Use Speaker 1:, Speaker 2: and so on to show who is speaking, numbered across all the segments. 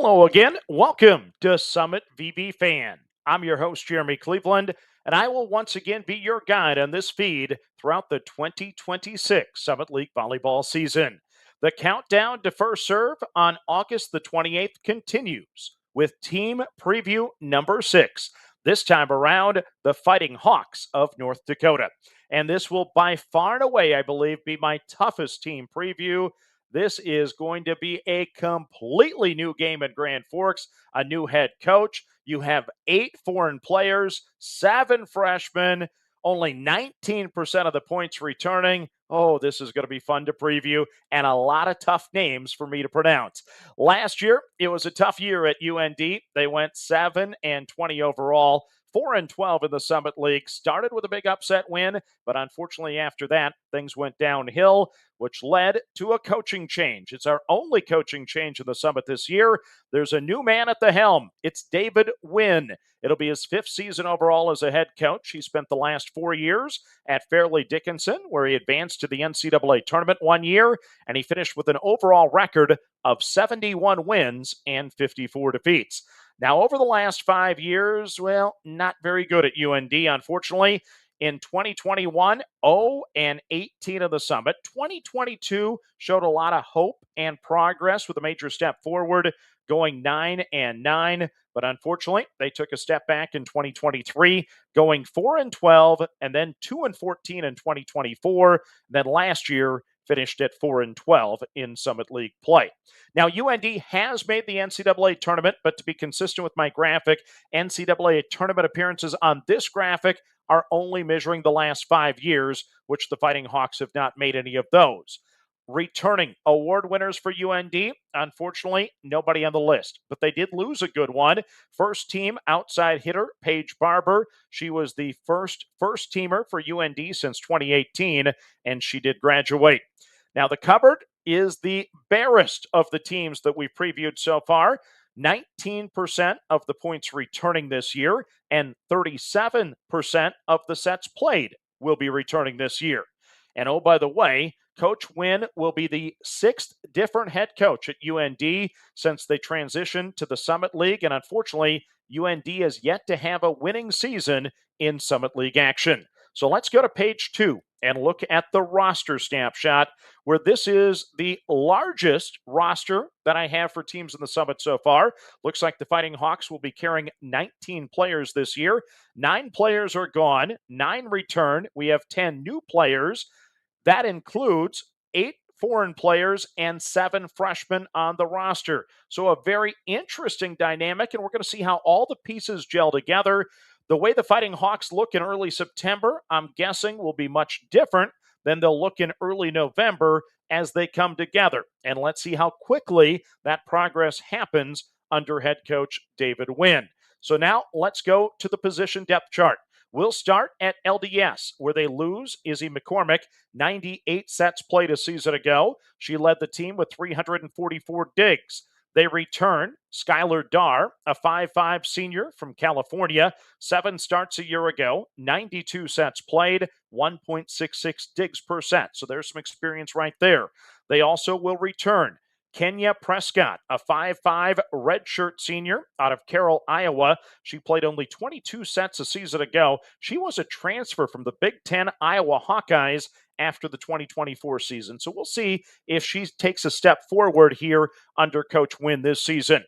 Speaker 1: Hello again. Welcome to Summit VB Fan. I'm your host, Jeremy Cleveland, and I will once again be your guide on this feed throughout the 2026 Summit League volleyball season. The countdown to first serve on August the 28th continues with team preview number 6. This time around, the Fighting Hawks of North Dakota. And this will by far and away, I believe, be my toughest team preview. This is going to be a completely new game in Grand Forks, a new head coach. You have 8 foreign players, 7 freshmen, only 19% of the points returning. Oh, this is going to be fun to preview and a lot of tough names for me to pronounce. Last year, it was a tough year at UND. They went 7-20 overall. 4-12 in the Summit League. Started with a big upset win, but unfortunately after that, things went downhill, which led to a coaching change. It's our only coaching change in the Summit this year. There's a new man at the helm. It's David Nguyen. It'll be his 5th season overall as a head coach. He spent the last 4 years at Fairleigh Dickinson, where he advanced to the NCAA tournament 1 year, and he finished with an overall record of 71 wins and 54 defeats. Now, over the last 5 years, well, not very good at UND, unfortunately. In 2021, 0-18 of the Summit. 2022 showed a lot of hope and progress with a major step forward, going 9-9. But unfortunately, they took a step back in 2023, going 4-12, and then 2-14 in 2024. Then last year, finished at 4-12 in Summit League play. Now, UND has made the NCAA tournament, but to be consistent with my graphic, NCAA tournament appearances on this graphic are only measuring the last 5 years, which the Fighting Hawks have not made any of those. Returning award winners for UND, unfortunately, nobody on the list, but they did lose a good one. First team outside hitter, Paige Barber. She was the first teamer for UND since 2018, and she did graduate. Now, the cupboard is the barest of the teams that we've previewed so far. 19% of the points returning this year, and 37% of the sets played will be returning this year. And oh, by the way, Coach Nguyen will be the 6th different head coach at UND since they transitioned to the Summit League. And unfortunately, UND has yet to have a winning season in Summit League action. So let's go to page 2 and look at the roster snapshot, where this is the largest roster that I have for teams in the Summit so far. Looks like the Fighting Hawks will be carrying 19 players this year. 9 players are gone, 9 return. We have 10 new players. That includes 8 foreign players and 7 freshmen on the roster. So a very interesting dynamic, and we're going to see how all the pieces gel together. The way the Fighting Hawks look in early September, I'm guessing, will be much different than they'll look in early November as they come together. And let's see how quickly that progress happens under head coach David Nguyen. So now let's go to the position depth chart. We'll start at LDS, where they lose Izzy McCormick, 98 sets played a season ago. She led the team with 344 digs. They return Skylar Dar, a 5'5 senior from California, 7 starts a year ago, 92 sets played, 1.66 digs per set. So there's some experience right there. They also will return Kenya Prescott, a 5'5 redshirt senior out of Carroll, Iowa. She played only 22 sets a season ago. She was a transfer from the Big Ten Iowa Hawkeyes after the 2024 season. So we'll see if she takes a step forward here under Coach Nguyen this season.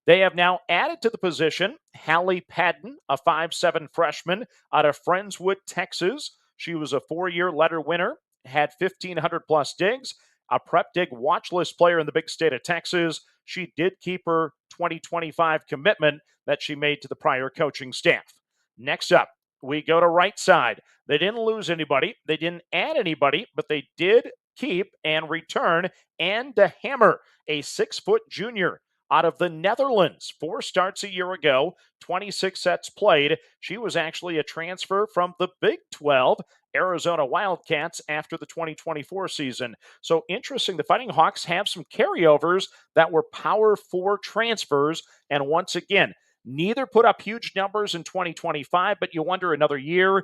Speaker 1: They have now added to the position Hallie Padden, a 5'7 freshman out of Friendswood, Texas. She was a 4-year letter winner, had 1,500 plus digs, a prep dig watch list player in the big state of Texas. She did keep her 2025 commitment that she made to the prior coaching staff. Next up, we go to right side. They didn't lose anybody. They didn't add anybody, but they did keep and return Anne de Hammer, a 6-foot junior out of the Netherlands. 4 starts a year ago, 26 sets played. She was actually a transfer from the Big 12 Arizona Wildcats after the 2024 season. So interesting, the Fighting Hawks have some carryovers that were Power 4 transfers. And once again, neither put up huge numbers in 2025, but you wonder another year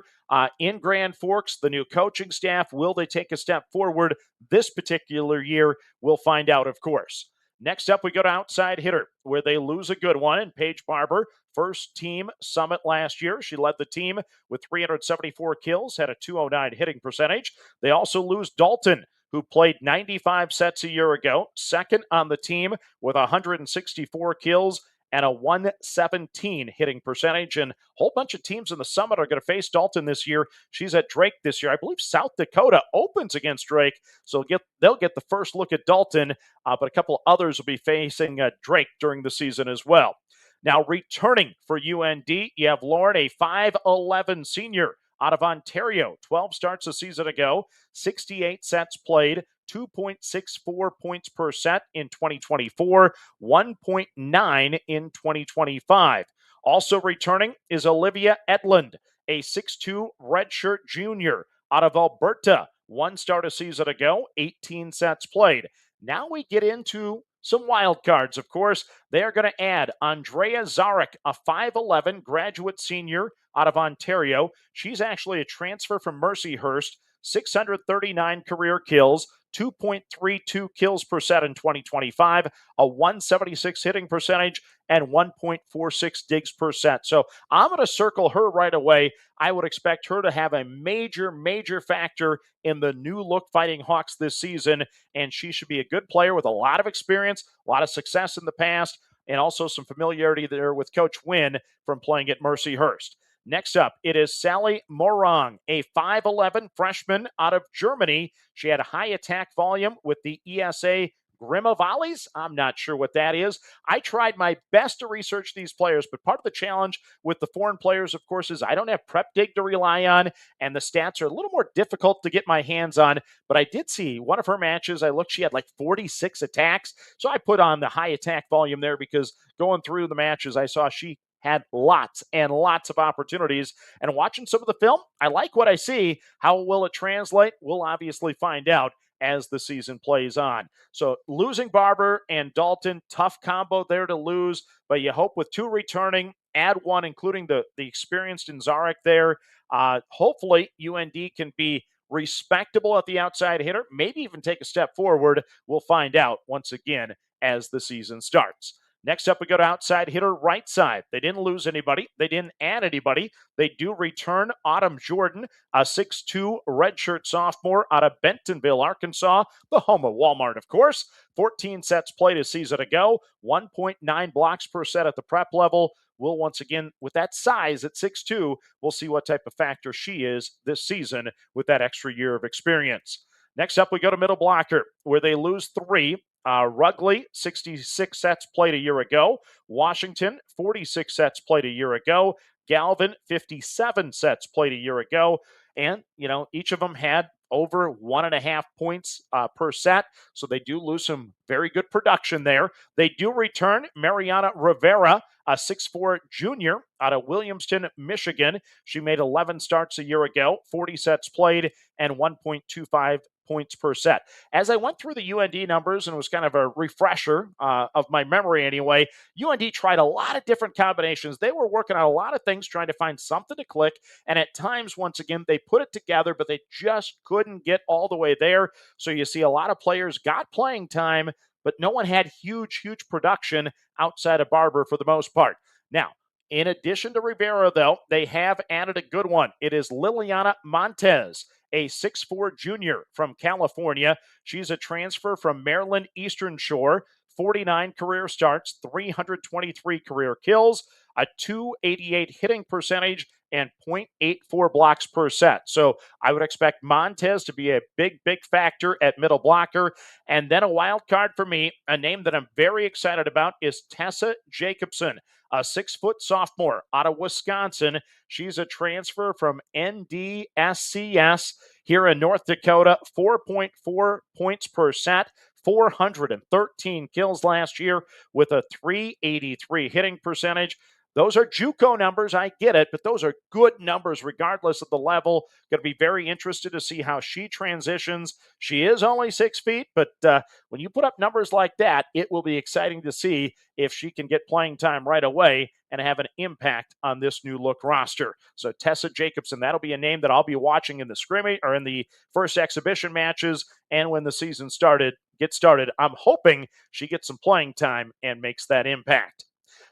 Speaker 1: in Grand Forks, the new coaching staff, will they take a step forward this particular year? We'll find out, of course. Next up, we go to outside hitter, where they lose a good one in Paige Barber. First team Summit last year. She led the team with 374 kills, had a 209 hitting percentage. They also lose Dalton, who played 95 sets a year ago, second on the team with 164 kills and a 117 hitting percentage. And a whole bunch of teams in the Summit are going to face Dalton this year. She's at Drake this year. I believe South Dakota opens against Drake, so they'll get the first look at Dalton, but a couple others will be facing Drake during the season as well. Now, returning for UND, you have Lauren, a 5'11 senior out of Ontario. 12 starts a season ago, 68 sets played, 2.64 points per set in 2024, 1.9 in 2025. Also returning is Olivia Edlund, a 6'2 redshirt junior out of Alberta. One start a season ago, 18 sets played. Now we get into some wild cards, of course. They are going to add Andrea Zaric, a 5'11 graduate senior out of Ontario. She's actually a transfer from Mercyhurst, 639 career kills, 2.32 kills per set in 2025, a 176 hitting percentage, and 1.46 digs per set. So I'm going to circle her right away. I would expect her to have a major factor in the new look Fighting Hawks this season, and she should be a good player with a lot of experience, a lot of success in the past, and also some familiarity there with Coach Nguyen from playing at Mercyhurst. Next up, it is Sally Morang, a 5'11 freshman out of Germany. She had a high attack volume with the ESA Grima Volleys. I'm not sure what that is. I tried my best to research these players, but part of the challenge with the foreign players, of course, is I don't have Prep Dig to rely on, and the stats are a little more difficult to get my hands on. But I did see one of her matches. I looked, she had like 46 attacks. So I put on the high attack volume there because going through the matches, I saw she had lots and lots of opportunities. And watching some of the film, I like what I see. How will it translate? We'll obviously find out as the season plays on. So losing Barber and Dalton, tough combo there to lose, but you hope with two returning, add one, including the experienced in Zaric there. Hopefully UND can be respectable at the outside hitter, maybe even take a step forward. We'll find out once again as the season starts. Next up, we go to outside hitter right side. They didn't lose anybody. They didn't add anybody. They do return Autumn Jordan, a 6'2 redshirt sophomore out of Bentonville, Arkansas, the home of Walmart, of course. 14 sets played a season ago, 1.9 blocks per set at the prep level. We'll once again, with that size at 6'2", we'll see what type of factor she is this season with that extra year of experience. Next up, we go to middle blocker, where they lose 3. Rugley, 66 sets played a year ago. Washington, 46 sets played a year ago. Galvin, 57 sets played a year ago. And, each of them had over 1.5 points per set. So they do lose some very good production there. They do return Mariana Rivera, a 6'4 junior out of Williamston, Michigan. She made 11 starts a year ago, 40 sets played, and 1.25 points per set. As I went through the UND numbers, and it was kind of a refresher of my memory anyway, UND tried a lot of different combinations. They were working on a lot of things, trying to find something to click, and at times, once again, they put it together, but they just couldn't get all the way there. So you see a lot of players got playing time, but no one had huge production outside of Barber for the most part. Now, in addition to Rivera, though, they have added a good one. It is Lilliana Montes, a 6'4 junior from California. She's a transfer from Maryland Eastern Shore, 49 career starts, 323 career kills, a 288 hitting percentage, and 0.84 blocks per set. So I would expect Montes to be a big factor at middle blocker. And then a wild card for me, a name that I'm very excited about, is Tessa Jacobson, a 6-foot sophomore out of Wisconsin. She's a transfer from NDSCS here in North Dakota, 4.4 points per set, 413 kills last year with a 383 hitting percentage. Those are JUCO numbers. I get it, but those are good numbers regardless of the level. Going to be very interested to see how she transitions. She is only 6 feet, but when you put up numbers like that, it will be exciting to see if she can get playing time right away and have an impact on this new look roster. So Tessa Jacobson, that'll be a name that I'll be watching in the scrimmage or in the first exhibition matches and when the season gets started. I'm hoping she gets some playing time and makes that impact.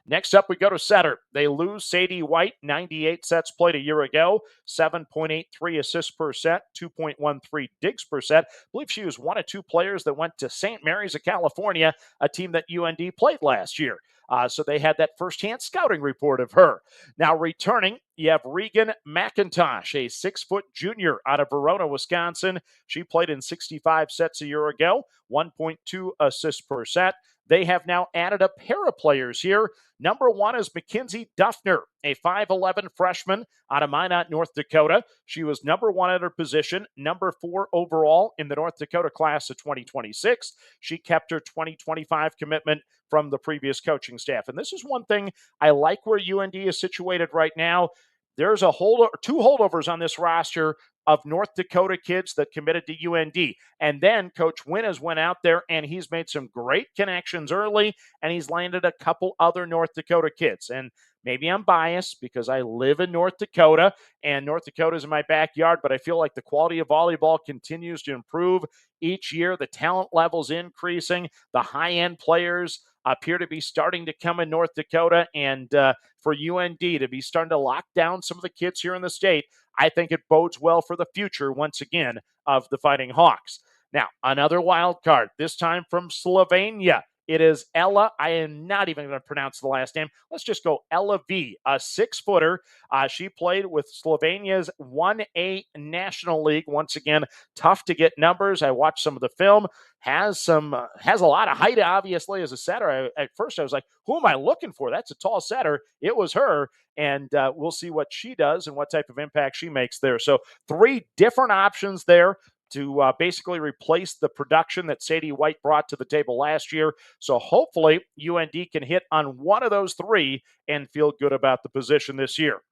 Speaker 1: Next up, we go to setter. They lose Sadie White, 98 sets played a year ago, 7.83 assists per set, 2.13 digs per set. I believe she was one of 2 players that went to St. Mary's of California, a team that UND played last year. So they had that firsthand scouting report of her. Now returning, you have Regan McIntosh, a 6-foot junior out of Verona, Wisconsin. She played in 65 sets a year ago, 1.2 assists per set. They have now added a pair of players here. Number 1 is Mackenzie Dufner, a 5'11 freshman out of Minot, North Dakota. She was number 1 at her position, number 4 overall in the North Dakota class of 2026. She kept her 2025 commitment from the previous coaching staff. And this is one thing I like where UND is situated right now. There's two holdovers on this roster of North Dakota kids that committed to UND. And then Coach Nguyen has went out there and he's made some great connections early, and he's landed a couple other North Dakota kids. And maybe I'm biased because I live in North Dakota and North Dakota is in my backyard, but I feel like the quality of volleyball continues to improve each year. The talent level's increasing. The high-end players appear to be starting to come in North Dakota, and for UND to be starting to lock down some of the kids here in the state, I think it bodes well for the future, once again, of the Fighting Hawks. Now, another wild card, this time from Slovenia. It is Ella. I am not even going to pronounce the last name. Let's just go Ellee, a 6-footer. She played with Slovenia's 1A National League. Once again, tough to get numbers. I watched some of the film. Has a lot of height, obviously, as a setter. At first, I was like, who am I looking for? That's a tall setter. It was her. And we'll see what she does and what type of impact she makes there. So 3 different options there to basically replace the production that Sadie White brought to the table last year. So hopefully UND can hit on one of those 3 and feel good about the position this year.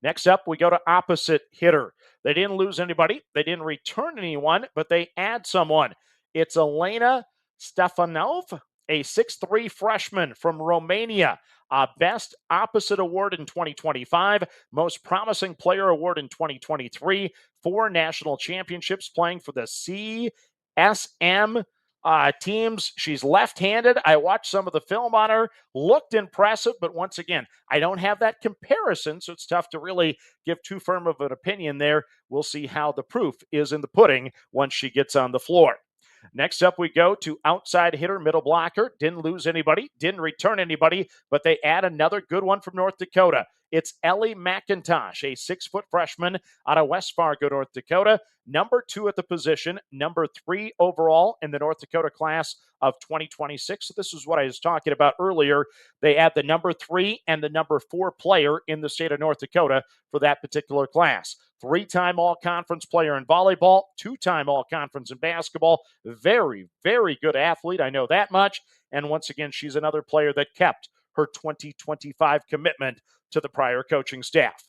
Speaker 1: Next up, we go to opposite hitter. They didn't lose anybody. They didn't return anyone, but they add someone. It's Elena Stefanov, a 6'3 freshman from Romania. Best Opposite Award in 2025, Most Promising Player Award in 2023, 4 national championships playing for the CSM teams. She's left-handed. I watched some of the film on her. Looked impressive, but once again, I don't have that comparison, so it's tough to really give too firm of an opinion there. We'll see how the proof is in the pudding once she gets on the floor. Next up, we go to outside hitter, middle blocker. Didn't lose anybody, didn't return anybody, but they add another good one from North Dakota. It's Ellee McIntosh, a 6-foot freshman out of West Fargo, North Dakota. Number 2 at the position, number 3 overall in the North Dakota class of 2026. So this is what I was talking about earlier. They add the number 3 and the number 4 player in the state of North Dakota for that particular class. 3-time all-conference player in volleyball, 2-time all-conference in basketball. Very, very good athlete. I know that much. And once again, she's another player that kept her 2025 commitment to the prior coaching staff.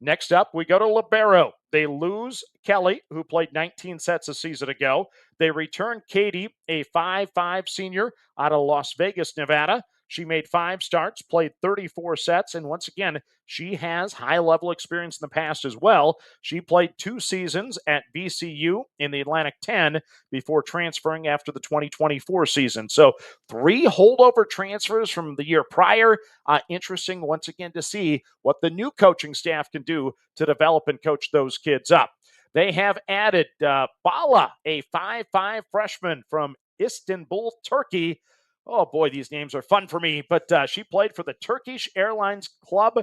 Speaker 1: Next up, we go to libero. They lose Kelly, who played 19 sets a season ago. They return Katie, a 5'5 senior out of Las Vegas, Nevada. She made 5 starts, played 34 sets, and once again, she has high-level experience in the past as well. She played 2 seasons at VCU in the Atlantic 10 before transferring after the 2024 season. So 3 holdover transfers from the year prior. Interesting, once again, to see what the new coaching staff can do to develop and coach those kids up. They have added Bala, a 5'5 freshman from Istanbul, Turkey. Oh boy, these names are fun for me, but she played for the Turkish Airlines Club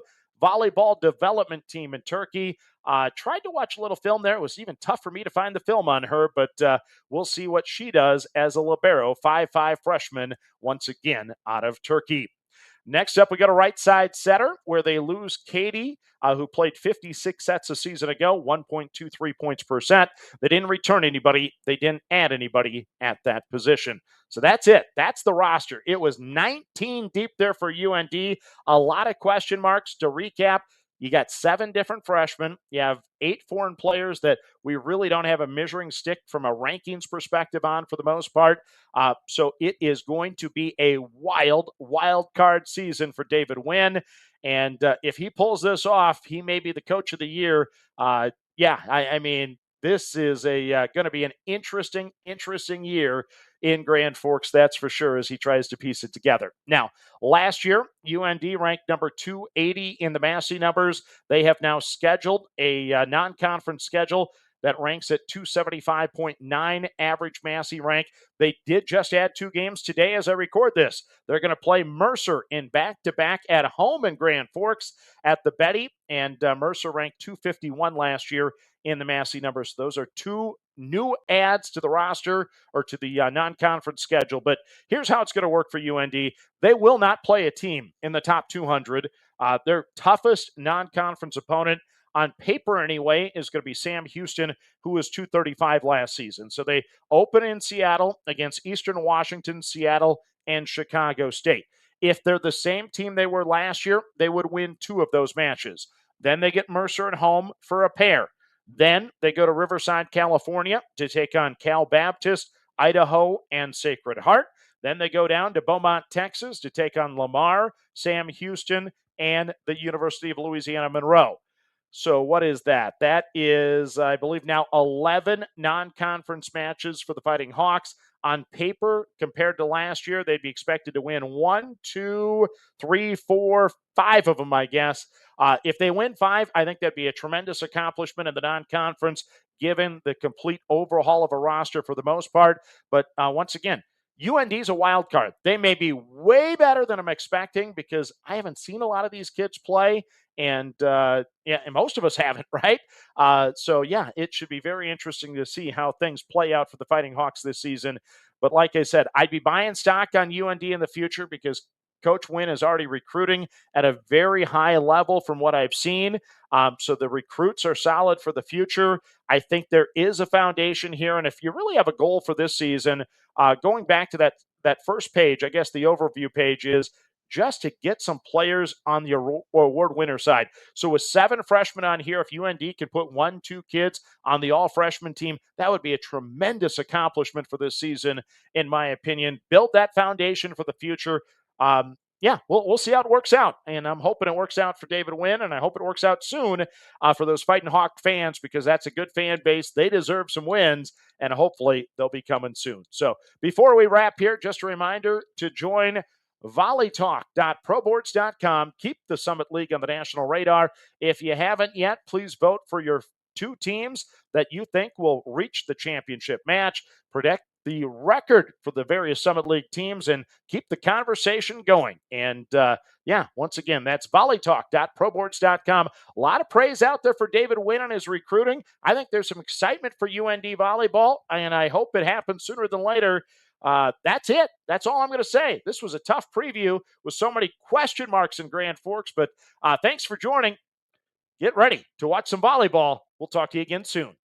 Speaker 1: volleyball development team in Turkey. Tried to watch a little film there. It was even tough for me to find the film on her, but we'll see what she does as a libero, 5'5 freshman, once again out of Turkey. Next up, we got a right side setter where they lose Katie, who played 56 sets a season ago, 1.23 points per set. They didn't return anybody. They didn't add anybody at that position. So that's it. That's the roster. It was 19 deep there for UND. A lot of question marks. To recap, you got 7 different freshmen. You have 8 foreign players that we really don't have a measuring stick from a rankings perspective on for the most part. So it is going to be a wild card season for David Nguyen. And if he pulls this off, he may be the coach of the year. I mean, this is going to be an interesting year in Grand Forks, that's for sure, as he tries to piece it together. Now, last year, UND ranked number 280 in the Massey numbers. They have now scheduled a non-conference schedule that ranks at 275.9 average Massey rank. They did just add 2 games today as I record this. They're going to play Mercer in back-to-back at home in Grand Forks at the Betty, and Mercer ranked 251 last year in the Massey numbers. Those are 2 new adds to the roster or to the non-conference schedule. But here's how it's going to work for UND. They will not play a team in the top 200. Their toughest non-conference opponent on paper anyway is going to be Sam Houston, who was 235 last season. So they open in Seattle against Eastern Washington, Seattle, and Chicago State. If they're the same team they were last year, they would win 2 of those matches. Then they get Mercer at home for a pair. Then they go to Riverside, California to take on Cal Baptist, Idaho, and Sacred Heart. Then they go down to Beaumont, Texas to take on Lamar, Sam Houston, and the University of Louisiana Monroe. So what is that? That is, I believe, now 11 non-conference matches for the Fighting Hawks. On paper, compared to last year, they'd be expected to win 1, 2, 3, 4, 5 of them, I guess. If they win 5, I think that'd be a tremendous accomplishment in the non-conference, given the complete overhaul of a roster for the most part. But once again, UND's a wild card. They may be way better than I'm expecting because I haven't seen a lot of these kids play. And and most of us haven't, right? So it should be very interesting to see how things play out for the Fighting Hawks this season. But like I said, I'd be buying stock on UND in the future because Coach Nguyen is already recruiting at a very high level from what I've seen. So the recruits are solid for the future. I think there is a foundation here. And if you really have a goal for this season, going back to that first page, I guess the overview page is just to get some players on the award winner side. So with 7 freshmen on here, if UND can put 1, 2 kids on the all-freshman team, that would be a tremendous accomplishment for this season, in my opinion. Build that foundation for the future. We'll see how it works out. And I'm hoping it works out for David Nguyen, and I hope it works out soon for those Fighting Hawk fans because that's a good fan base. They deserve some wins, and hopefully they'll be coming soon. So before we wrap here, just a reminder to join volleytalk.proboards.com. Keep the Summit League on the national radar. If you haven't yet, please vote for your 2 teams that you think will reach the championship match. Predict the record for the various Summit League teams and keep the conversation going. And once again, that's volleytalk.proboards.com. A lot of praise out there for David Nguyen and his recruiting. I think there's some excitement for UND volleyball, and I hope it happens sooner than later. That's it. That's all I'm going to say. This was a tough preview with so many question marks in Grand Forks, but thanks for joining. Get ready to watch some volleyball. We'll talk to you again soon.